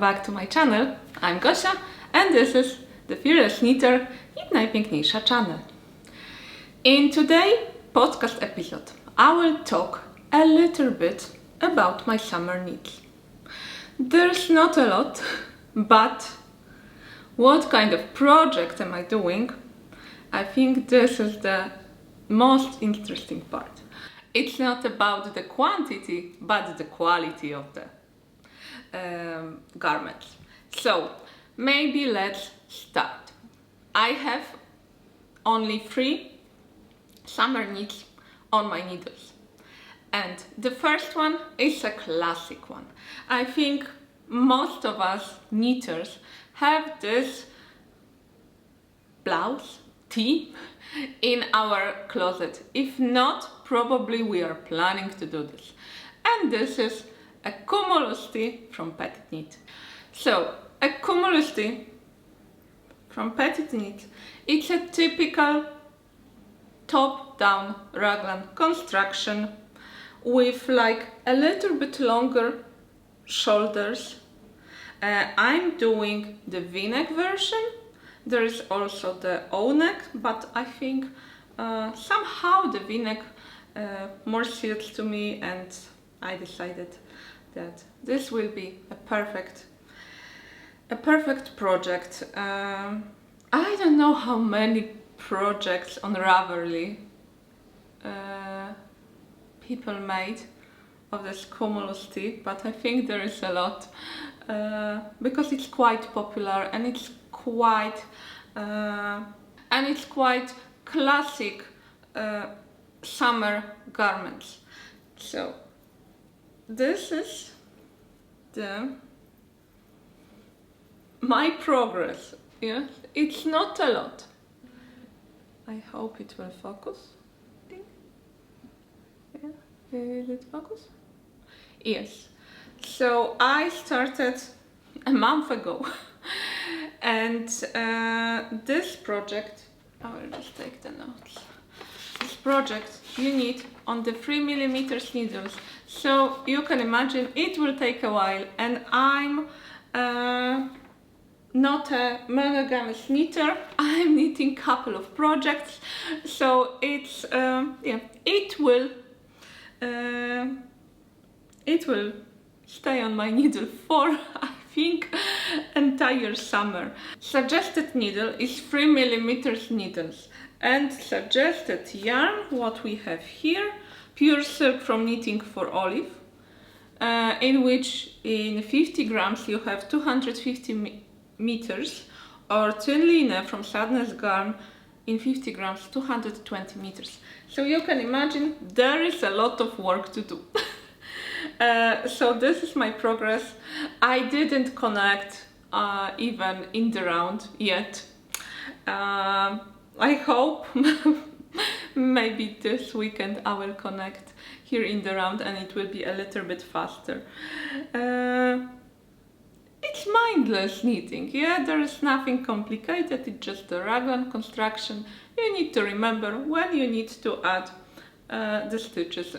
back to my channel. I'm Gosia and this is the Fearless Knitter i najpiękniejsza channel. In today's podcast episode, I will talk a little bit about my summer knits. There's not a lot, but what kind of project am I doing? I think this is the most interesting part. It's not about the quantity, but the quality of the garments. So maybe let's start. I have only 3 summer knits on my needles, and the first one is a classic one. I think most of us knitters have this blouse, tee, in our closet. If not, probably we are planning to do this. And this is a Cumulus Tee from Petit Knit. So, a Cumulus Tee from Petit Knit, it's a typical top-down raglan construction with like a little bit longer shoulders. I'm doing the V-neck version. There is also the O-neck, but I think somehow the V-neck more suits to me, and I decided that this will be a perfect project. I don't know how many projects on Raverly people made of this Cumulus Tee, but I think there is a lot because it's quite popular and it's quite classic summer garments. So this is my progress. Yeah, it's not a lot. I hope it will focus. Yeah, will it focus? Yes. So I started a month ago, and this project, I will just take the notes. This project you need on the 3mm needles, so you can imagine it will take a while, and I'm not a monogamous knitter. I'm knitting a couple of projects, so it's it will stay on my needle for I think entire summer. Suggested needle is 3mm needles, and suggested yarn, what we have here, pure silk from Knitting for Olive, in which in 50 grams you have 250 meters, or thin linen from Sadness Garn in 50 grams 220 meters. So you can imagine there is a lot of work to do. So this is my progress. I didn't connect even in the round yet. I hope maybe this weekend I will connect here in the round and it will be a little bit faster. It's mindless knitting, yeah, there is nothing complicated, it's just a raglan construction. You need to remember when you need to add the stitches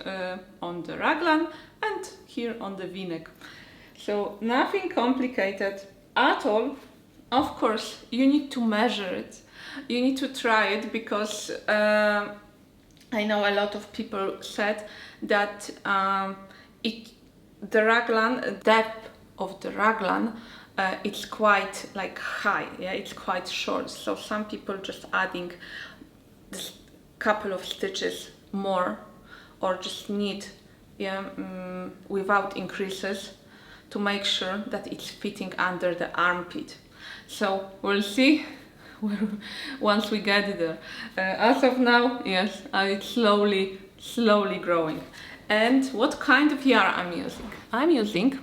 on the raglan and here on the V-neck. So nothing complicated at all. Of course, you need to measure it, you need to try it, because I know a lot of people said that the raglan, depth of the raglan, it's quite like high, yeah, it's quite short. So some people just adding this couple of stitches more, or just knit, yeah, without increases, to make sure that it's fitting under the armpit. So we'll see once we get there. As of now, yes, it's slowly growing. And what kind of yarn I'm using? I'm using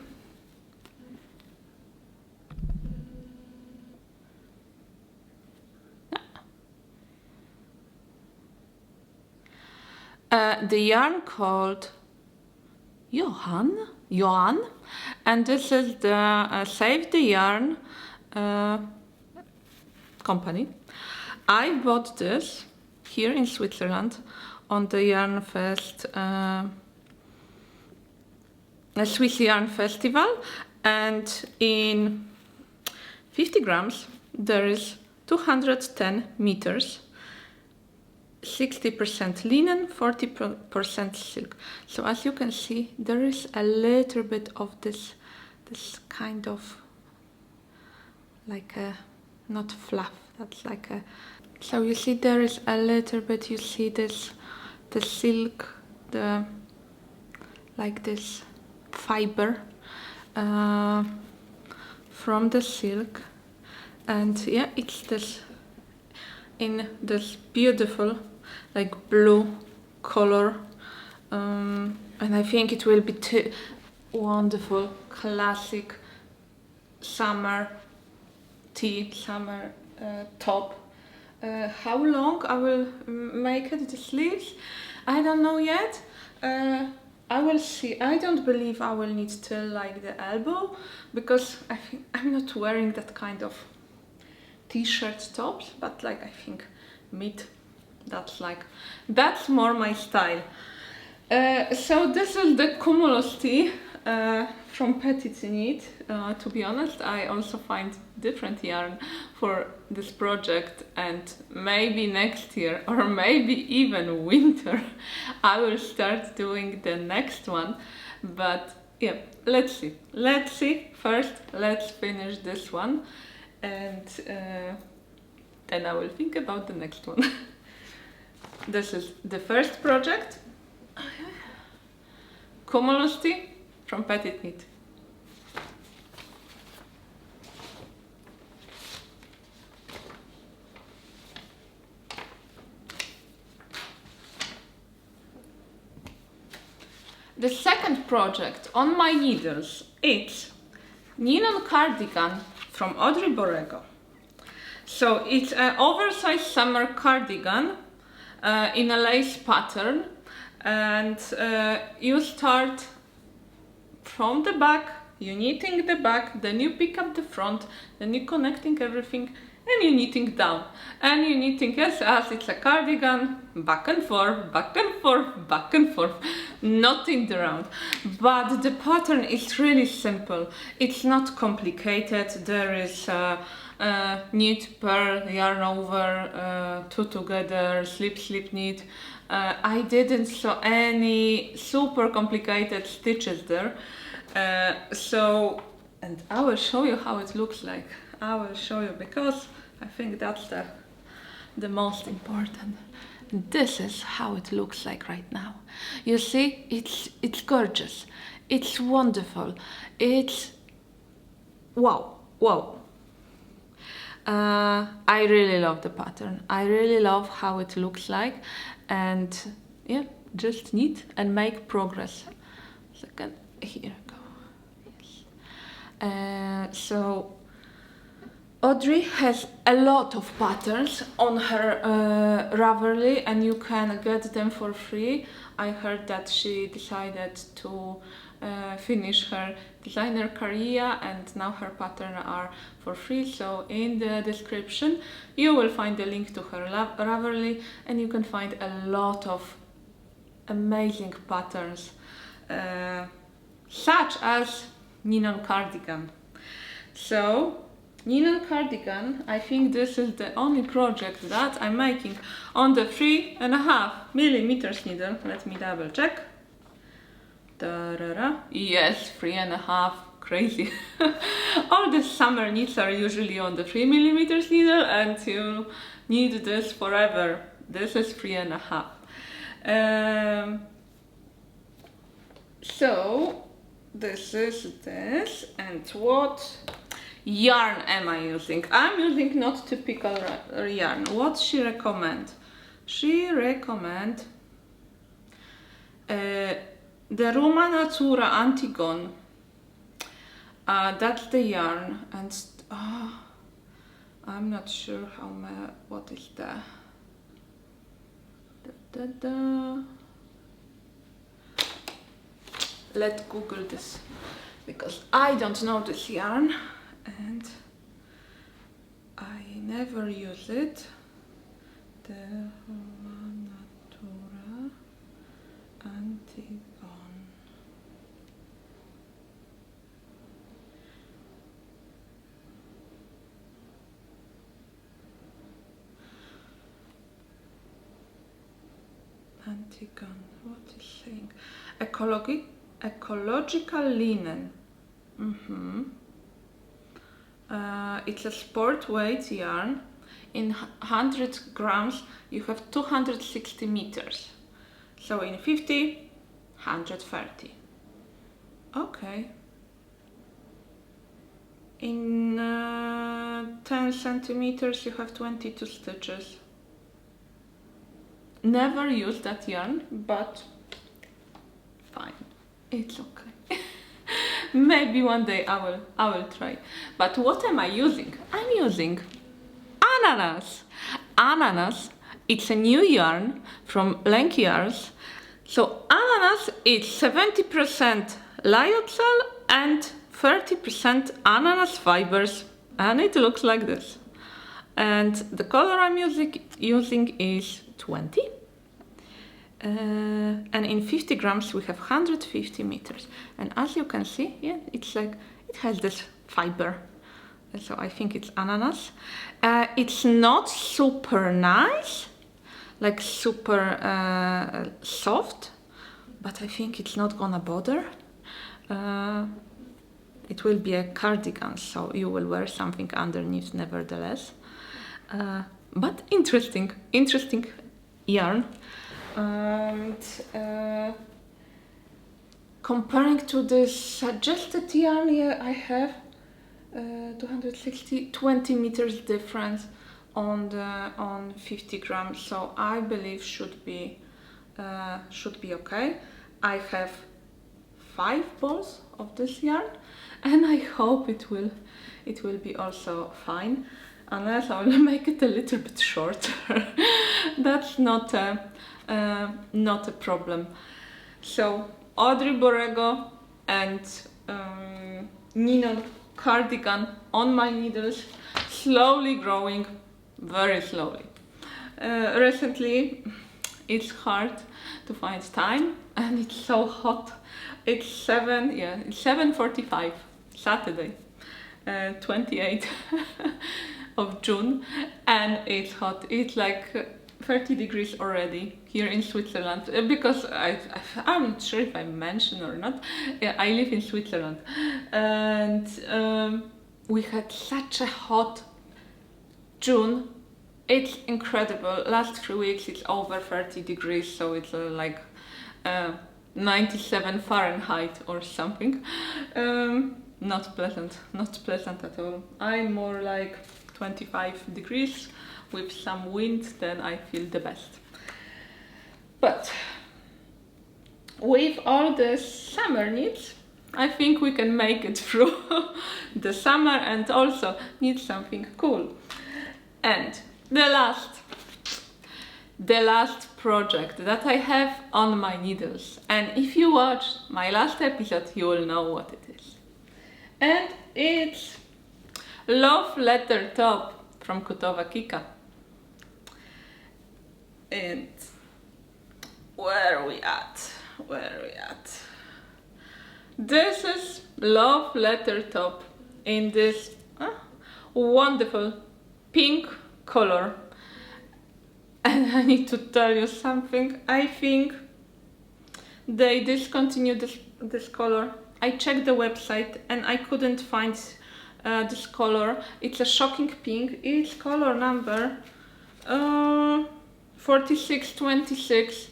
the yarn called Johan, and this is the Save the Yarn company. I bought this here in Switzerland on the Yarn Fest, a Swiss Yarn Festival, and in 50 grams there is 210 meters, 60% linen, 40% silk. So as you can see, there is a little bit of this kind of like a, not fluff, that's like a, so you see there is a little bit, you see this, the silk, the, like this fiber from the silk, and yeah, it's this, in this beautiful like blue color, and I think it will be wonderful classic summer tee, summer top. How long I will make it, the sleeves, I don't know yet. I will see. I don't believe I will need till like the elbow, because I think I'm not wearing that kind of t-shirt tops, but like I think mid, that's more my style. So this is the Cumulus Tee from KNITS. To be honest, I also find different yarn for this project, and maybe next year or maybe even winter I will start doing the next one. But yeah, let's see. First let's finish this one, and then I will think about the next one. This is the first project, Cumulus Tee from KNITS. The second project on my needles, it's Ninon cardigan from Audrey Borrego. So it's an oversized summer cardigan in a lace pattern, and you start from the back, you knitting the back, then you pick up the front, then you connecting everything, and you knitting down, and you knitting as it's a cardigan, back and forth, back and forth, back and forth, knotting around. But the pattern is really simple, it's not complicated. There is knit, purl, yarn over, two together, slip, slip, knit. I didn't saw any super complicated stitches there. And I will show you how it looks like. I will show you, because I think that's the most important. This is how it looks like right now. You see, it's gorgeous, it's wonderful, it's wow. I really love the pattern. I really love how it looks like, and yeah, just knit and make progress. Second, here go. Yes. So Audrey has a lot of patterns on her Raverly, and you can get them for free. I heard that she decided to finish her designer career, and now her patterns are for free. So in the description you will find the link to her Raverly, and you can find a lot of amazing patterns, such as Ninon cardigan. So Ninon cardigan, I think this is the only project that I'm making on the 3.5mm needle. Let me double check. Da-da-da. Yes, 3.5, crazy. All the summer knits are usually on the 3mm needle, and you need this forever. This is 3.5. So this is this, and what yarn am I using? I'm using not typical yarn. What she recommend? She recommend the Roma Natura Antigone. That's the yarn, and I'm not sure what is the Let's Google this, because I don't know this yarn and I never use it. The Roma Natura Antigone. cardigan, what is saying? Ecological linen. It's a sport weight yarn. In 100 grams you have 260 meters. So in 50, 130. Okay. In 10 centimeters you have 22 stitches. Never used that yarn, but fine, it's okay. Maybe one day I will try. But what am I using? I'm using ananas. Ananas, it's a new yarn from Lank Yarns. So ananas is 70% lyocell and 30% ananas fibers, and it looks like this. And the color I'm using is 20. And in 50 grams we have 150 meters. And as you can see, yeah, it's like, it has this fiber. So I think it's ananas. It's not super nice, like super soft, but I think it's not gonna bother. It will be a cardigan, so you will wear something underneath nevertheless. But interesting yarn. And comparing to the suggested yarn, yeah, I have 20 meters difference on 50 grams, so I believe should be okay. I have 5 balls of this yarn, and I hope it will be also fine, unless I will make it a little bit shorter. That's not a problem. So Audrey Borrego and Ninon cardigan on my needles, slowly growing, very slowly. Recently it's hard to find time, and it's so hot. It's 7:45 Saturday, 28th of June, and it's hot. It's like 30 degrees already here in Switzerland, because I'm not sure if I mentioned or not, I live in Switzerland, and we had such a hot June. It's incredible. Last 3 weeks it's over 30 degrees, so it's like 97 Fahrenheit or something. Not pleasant at all. I'm more like 25 degrees with some wind, then I feel the best. But with all the summer needs, I think we can make it through the summer and also need something cool. And the last project that I have on my needles, and if you watched my last episode you will know what it is. And it's Love Letter Top from Kutowa Kika. And where are we at? This is Love Letter Top in this wonderful pink color. And I need to tell you something. I think they discontinued this color. I checked the website and I couldn't find this color. It's a shocking pink. It's color number 4626,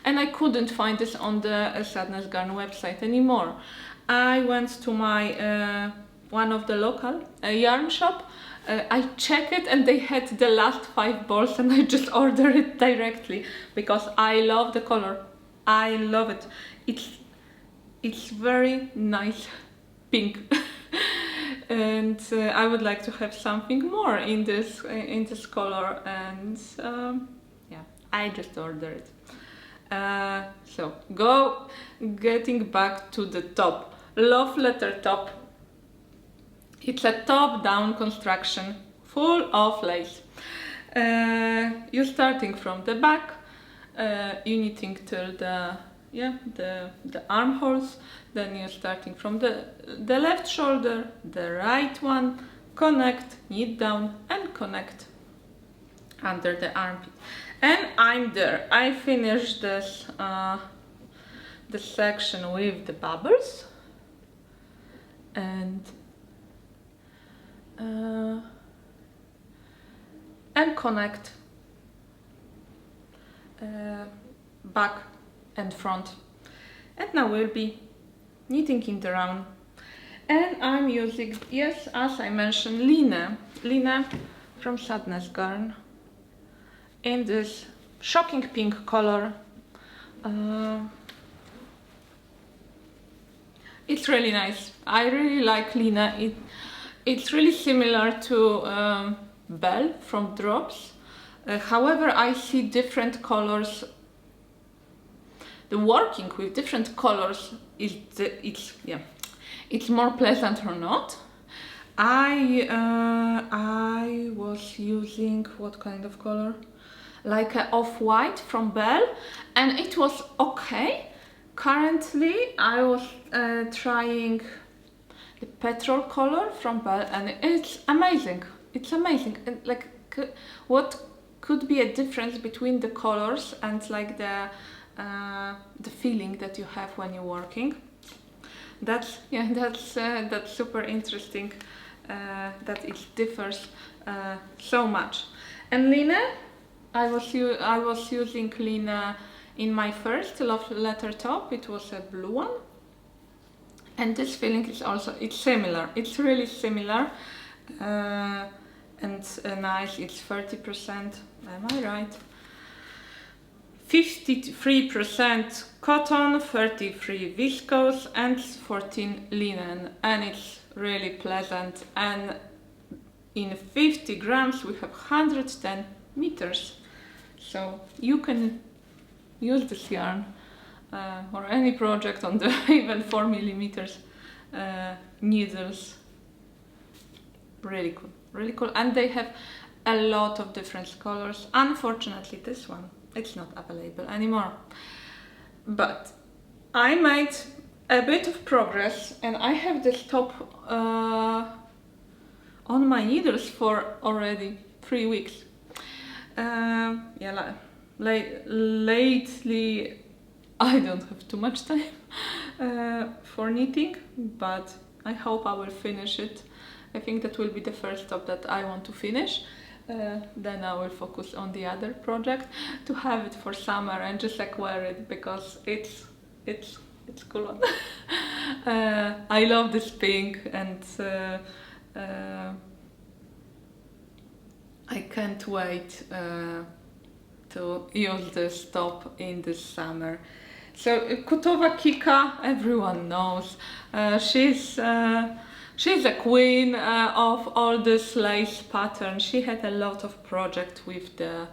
and I couldn't find this on the Sadness Garn website anymore. I went to my one of the local yarn shop. I checked it and they had the last 5 balls, and I just ordered it directly because I love the color. I love it. It's very nice pink. And I would like to have something more in this color, and yeah, I just ordered it. So getting back to the top, Love Letter Top. It's a top-down construction full of lace. You're starting from the back, you knitting till the armholes, then you're starting from the left shoulder, the right one, connect, knit down and connect under the armpit. And I'm there. I finished this the section with the bubbles, and connect back and front. And now we'll be knitting in the round. And I'm using, yes, as I mentioned, Line from Sadness Garn in this shocking pink color. It's really nice. I really like Line. It's really similar to Belle from Drops. However, I see different colors. The working with different colors it's more pleasant or not. I was using what kind of color? Like a off-white from Belle, and it was okay. Currently, I was trying the petrol color from Belle, and it's amazing. It's amazing. And like, what could be a difference between the colors and like the feeling that you have when you're working? That's super interesting. That it differs so much. And Line, I was using Line in my first love letter top. It was a blue one, and this feeling is also similar. It's really similar, and nice. It's 30%. Am I right? 53% cotton, 33 viscose, and 14 linen, and it's really pleasant. And in 50 grams we have 110 meters, so you can use this yarn or any project on the even 4 millimeters needles. Really cool, really cool. And they have a lot of different colors. Unfortunately, this one, it's not available anymore. But I made a bit of progress, and I have this top on my needles for already 3 weeks. Lately I don't have too much time for knitting, but I hope I will finish it. I think that will be the first top that I want to finish. Then I will focus on the other project to have it for summer and just like wear it, because it's cool one. I love this pink, and I can't wait to use this top in this summer. So Kutowa Kika, everyone knows. She's a queen of all this lace pattern. She had a lot of projects with the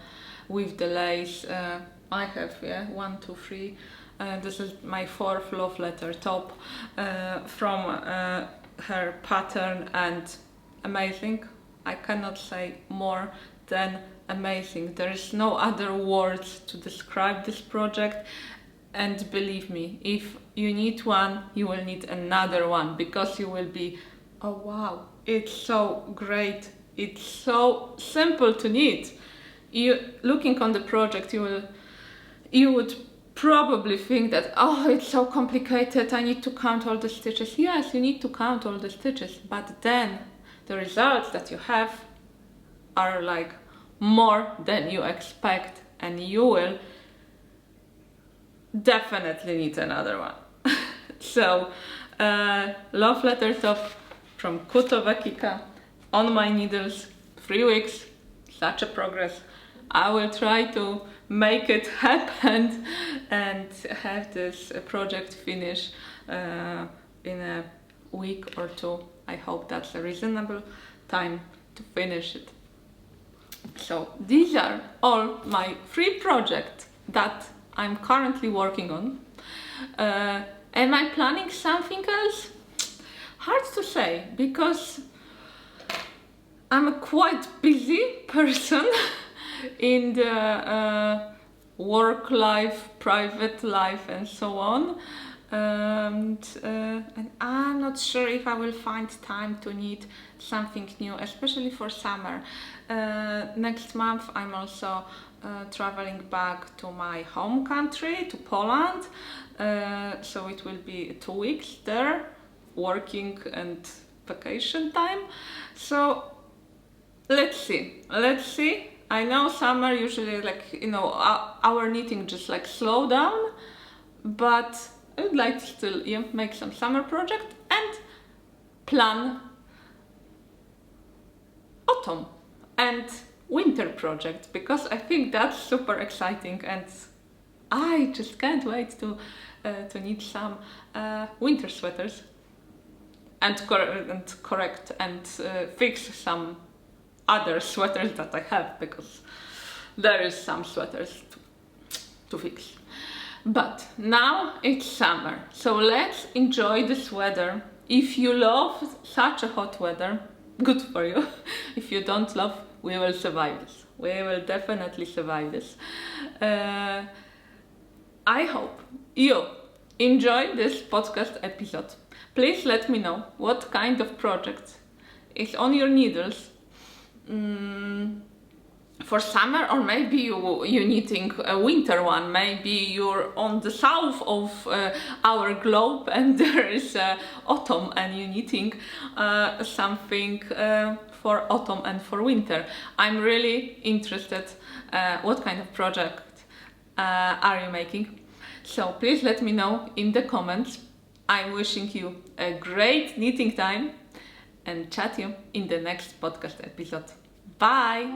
lace. I have 1, 2, 3. This is my 4th love letter top from her pattern, and amazing. I cannot say more than amazing. There is no other words to describe this project. And believe me, if you need one, you will need another one, because you will be, oh wow, it's so great. It's so simple to knit. Looking on the project, you would probably think that, oh, it's so complicated, I need to count all the stitches. Yes, you need to count all the stitches, but then the results that you have are like more than you expect, and you will definitely need another one. So love letter top from Kutowa Kika on my needles, 3 weeks, such a progress. I will try to make it happen and have this project finish in a week or 2. I hope that's a reasonable time to finish it. So these are all my 3 projects that I'm currently working on. Am I planning something else? Hard to say, because I'm a quite busy person in the work life, private life, and so on. And I'm not sure if I will find time to knit something new, especially for summer. Next month I'm also traveling back to my home country, to Poland, so it will be 2 weeks there, working and vacation time. So let's see. I know summer usually, like, you know, our knitting just like slow down, but I would like to still make some summer project and plan autumn and winter project, because I think that's super exciting and I just can't wait to knit some winter sweaters and correct and fix some other sweaters that I have, because there is some sweaters to fix. But now it's summer, so let's enjoy this weather. If you love such a hot weather, good for you. If you don't love, we will survive this. We will definitely survive this. I hope you enjoy this podcast episode. Please let me know what kind of project is on your needles for summer, or maybe you're knitting a winter one. Maybe you're on the south of our globe and there is autumn and you're knitting something for autumn and for winter. I'm really interested what kind of project are you making. So please let me know in the comments. I'm wishing you a great knitting time and chat you in the next podcast episode. Bye!